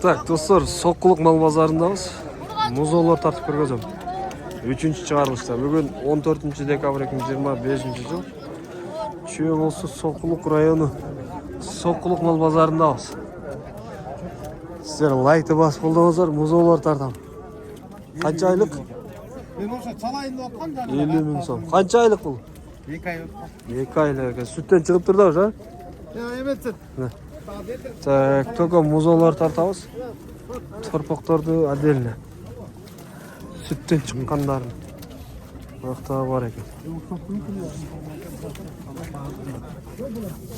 Так, достар, Соққылық мал базарындамыз. Музолар тартып көргөзөм. 3-чыгарылышта. Бүгүн 14 декабрь 2025 жыл. Чүйө болсу Соққылық району Соққылық мал базарындабыз. Сіздер лайкты басып қолдаңыздар, музолар тартам. Қанша айлық? Мен оша чалайын деп атқан жаңа. 50 000 сом. Қанша айлық бұл? 2 ай. 2 айлық. Сүттен шығып тұрды уже? Еметсін. Так, только музолар тартабыз. Торпоқтарды отдельно. Сүттен шыққандарын. Мақтағы бар екен.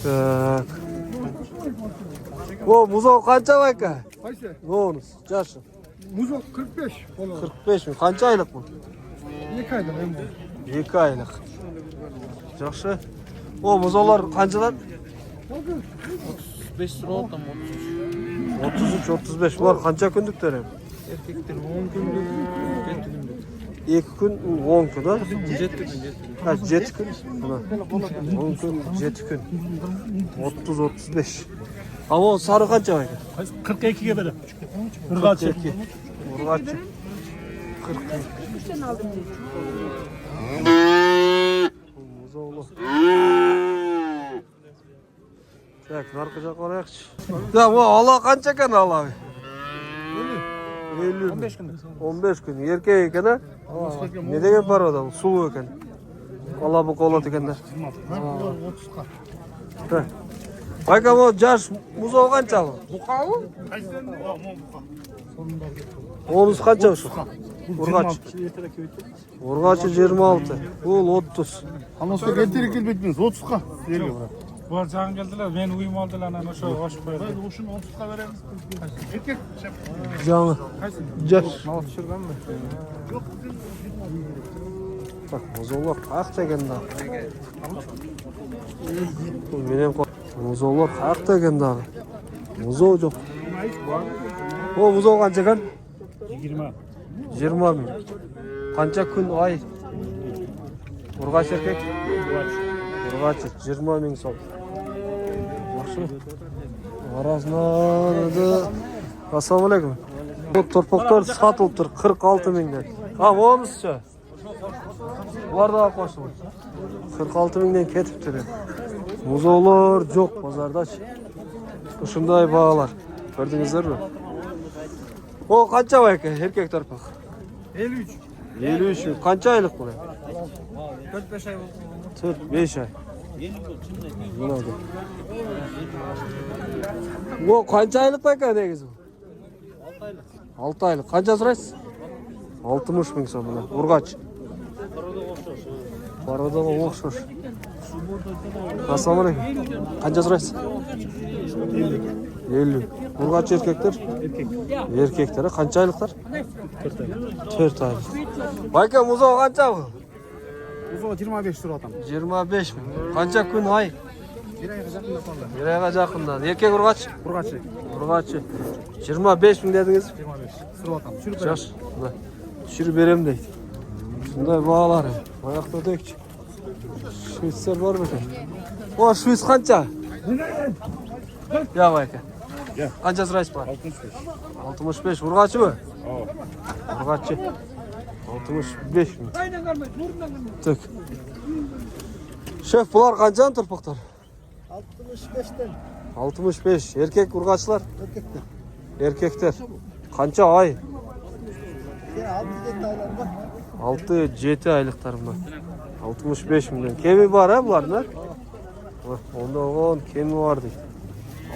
Так. О, музол қанша байка? Қайсы? Оныз, жашы. Музол 45. 45 000. Қанша айлық бұл? 2 айда мен бұл. 2 айлық. Жақсы. О, музолар қаншадан? 5 сұрау там 33-35. Бұлар қанша күндіктер? еркектер 10 күндік, 7 күндік. 2 күн, 10 күн, да? 7 күн, 7 күн. 10 күн, 7 күн. 30-35. А ол сары қанша байка? 42'ye берем. Urgaçı. Urgaçı. 42. Muzolu. Так, narkı жаққа қарайықшы. Да, о, ала қанша екен ала? 50. 15 күн. 15 күн. Еркек екен, а? Не деген бар ода? Сұлу екен. Ала бұл қолат екен, да? 30-қа. Байка, о, жаш музол қанша бұл? Бұқалы? Оныз қанша ұшы? Ургачы. Ургачы 26. Бұл 30. Анасы кетері келбейтміз, 30-қа. Bu can geldiler, ben uyum aldılar ana şu hoş böyle. Ben uşun 30'қа veremiz. Erkek Жаңы. Жаш. Mal düşürgen mi? Так, музолар ақ деген да. Бұл менен қой. Музолар ақ деген да. Музол жоқ. О, музол қанша екен? 20. 20 000. Қанша күн ай? Ургач еркек? Ургачы 20 000 сом. Жақсы. Арасынан ассалаумағалейкум. Бұл торпоқтар сатылып тұр 46 000-ден. А, онысы. Бұлар да қосылып. 46 000-ден кетіп тұр. Музолар жоқ базардачы. Ұшындай бағалар. Көрдіңіздер бі? О, қанша байка еркек торпақ? 53. 53 000. Қанша айлық бұл? 4-5 ай болды. 4-5 ай. О, қанша айлық байка негізі? 6 айлық. Қанша сұрайсыз? 60 000 сом мына. Ургач. Парадаға оқшош. Ассалаумағалейкум. Қанша сұрайсыз? 50. Ургач еркектер? Еркектер. Қанша айлықтар? 4 айлық. Байка, музол қанша бұл? Музол 25 тұру атам. 25 000. Қанша күн ай? 1 айға жақында сонда. 1 айға жақында. Еркек ургач? Ургачы. Ургачы. 25 000 дедіңіз? 25. Тұру атам. Жүріп Жаш. Шүрі берем дейді. Сондай бағалары. Аяқты өтекші. Швейцар бар ма екен? О, швейц қанша? Я байка. Қанша сұрайсыз ба? 65. Ургачы ма? Ургачы. 65 000. Так. Шеф, бұлар қаншан тұрпақтар? 65-тен. 65. Еркек ургачылар? Erkekler. Еркектер. Қанша ай? 6-7 aylar var. 6-7 айлықтар ма? 65 000. Кеми бар, ә бұлардың? Онда оған кеми бар дейді.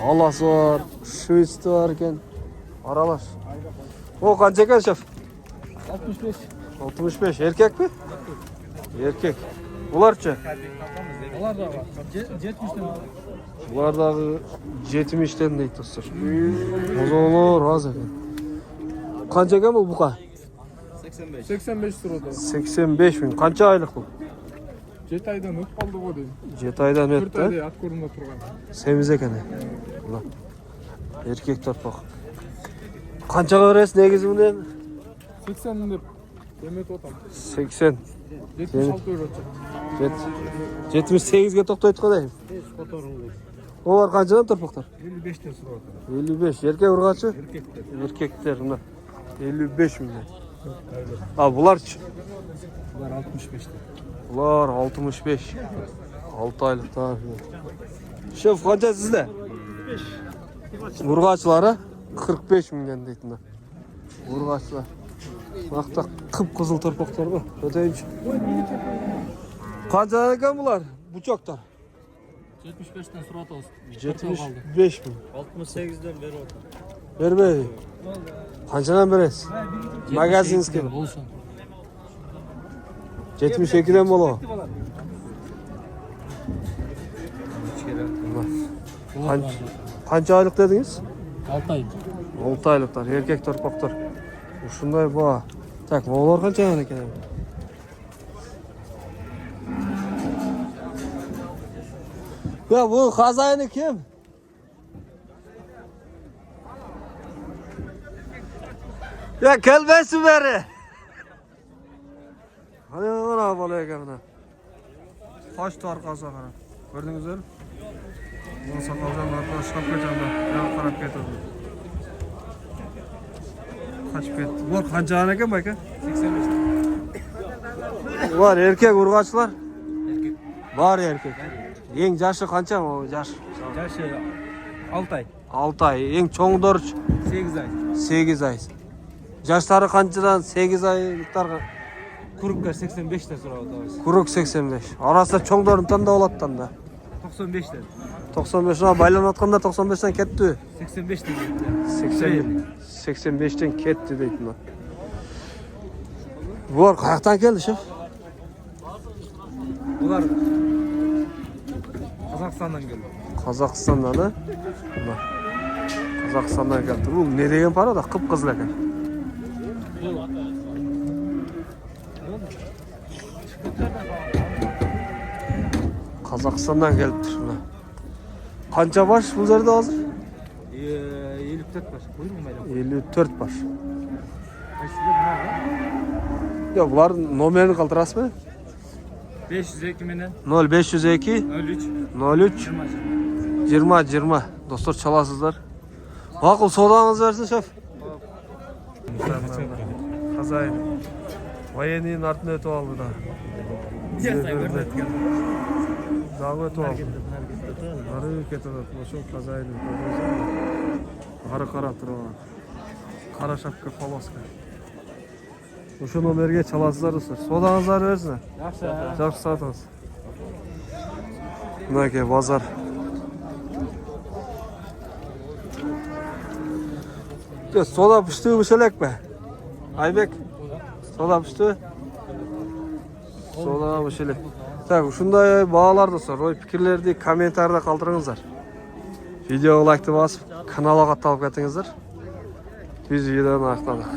Аласы бар, швейцті бар екен. Аралаш. О, қанша екен, шеф? 65. 65. Еркек пе? Еркек. Бұлар че? Onlar da var. 70'ten var. Бұлардағы 70'тен дейді достар. Музолар аз екен. Қанша екен бұл бұқа? 85 тұруда. 85 000. Қанша айлық бұл? 7 aydan öp kaldı bu değil. 7 aydan 4 ötті. ayda at korunda turgan. Semiz екен. Еркек торпақ. Қаншаға бересің негізі бұны? 80 деп Demet otam. 80. 76 euro. 78'ge тоқтайды ғой деймін. Олар қаншадан торпақтар? 55'ten sırada. 55. Еркек ұрғачы? Erkekler. Еркектер мына 55 мыңнан. А бұларчы? Bunlar 65'ten. Бұлар 65. 6 айлықтар. Шеф, қанша сізде? 45. Ұрғачылары 45 мыңнан дейтін. Ұрғачылар. Мақта қып-қызыл торпақтар ба? Өтейінші. Қаншадан екен бұлар? Бұчоқтар? 75'ten surat olsun. 75 мың. 68'den beri oldu. Бербей. Қаншадан бересіз? Магазинский. Olsun. 72'den болу. Қанша айлық дедіңіз? 6 ay. 6 айлықтар, еркек торпақтар. Ушундай ба. Так, олар қаншадан екен? Ya bu хозяины kim? Ya kelmesin beri. Hani ona böyle ekemine. Kaç tarkası karab. Gördünüz mü? Bu sakalcan arkadaş çıkıp geçende. Ben karab getirdim. Kaçıp gitti. Bu kancağın eken bayka? 85. Var erkek urgaçlar. Var erkek. Ең жашы қанша о жаш? Yaşı 6 ay. 6 ай. Ең чоңдор 8 ay. 8 ай. Жаштары қаншадан 8 айлықтарға? Kuruklar 85'ten sonra oldu. Курок 85. Арасында чоңдорун тандап алаттан да. 95'ten. 95 байланып аткандар 95-тен кетти. 85'ten. 85-тен кетти дейт мына. Булар каяктан келди, шеф? Bunlar Kazakistan'dan geldi. Қазақстандан, да? Мына. Қазақстандан келди. Бул не деген пара да? Кып-кызыл экен. Қазақстандан келиптир мына. Канча баш бул жерде азыр? 54 baş. Koyun mu bayram? 54 баш. Kaçta bunlar? Yok, булар номерин калтырасызбы? 502 menen 0502 03 03 20. 20. Достор çalasızlar. Макул, содаңыз берсин, шеф. Хозяин. Военныйдын артына өтүп алды да. Дагы өтүп алды. Ары кетип атат. Ошол хозяин. Ары карап турган. Кара шапка, полоска. Ошо номерге çalasыздар достор. Содаңыздар берсин. Жакшы сатыңыз. Мынакей базар. Soda pişti mi şelek be? Aybek. Soda pişti. Soda mı şelek? Так, ушундай бааларды сор, ой пикирлерди комментарийда калтырыңыздар. Видеого лайкты басып, каналга катталып кетиңиздер. Биз видеону аяктадык.